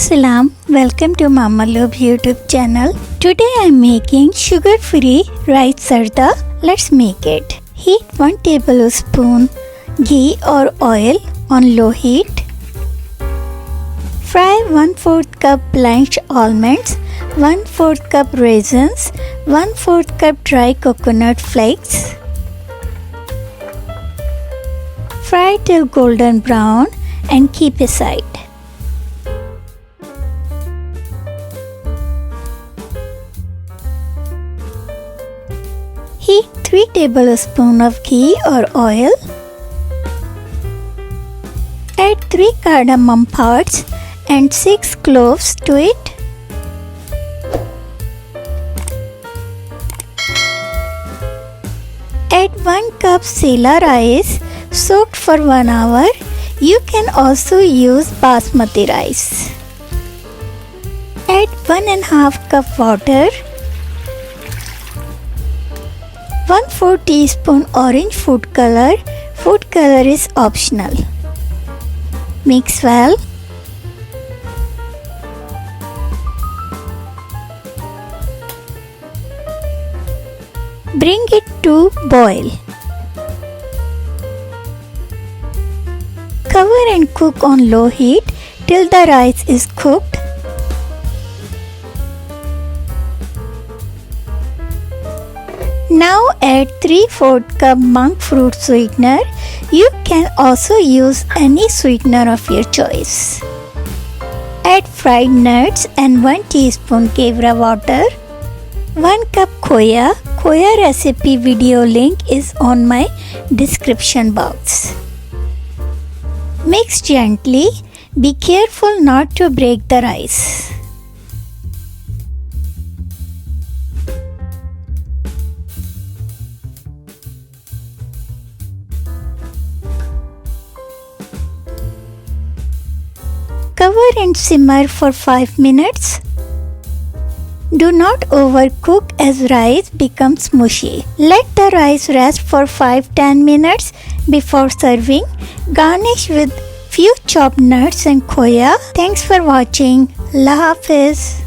Salam, welcome to Mama Love YouTube channel. Today I am making sugar-free rice zarda. Let's make it. Heat 1 tablespoon ghee or oil on low heat. Fry 1/4 cup blanched almonds, 1/4 cup raisins, 1/4 cup dry coconut flakes. Fry till golden brown and keep aside. Heat 3 tablespoons of ghee or oil. Add 3 cardamom pods and 6 cloves to it. Add 1 cup Sella rice soaked for 1 hour. You can also use basmati rice. Add 1.5 cup water. 1/4 teaspoon orange food color. Food color is optional. Mix well. Bring it to boil. Cover and cook on low heat till the rice is cooked. Now add 3/4 cup monk fruit sweetener. You can also use any sweetener of your choice. Add fried nuts and 1 teaspoon Kewra water. 1 cup Khoya. Khoya recipe video link is on my description box. Mix gently. Be careful not to break the rice. Cover and simmer for 5 minutes. Do not overcook as rice becomes mushy. Let the rice rest for 5-10 minutes before serving. Garnish with few chopped nuts and khoya. Thanks for watching. Allah Hafiz.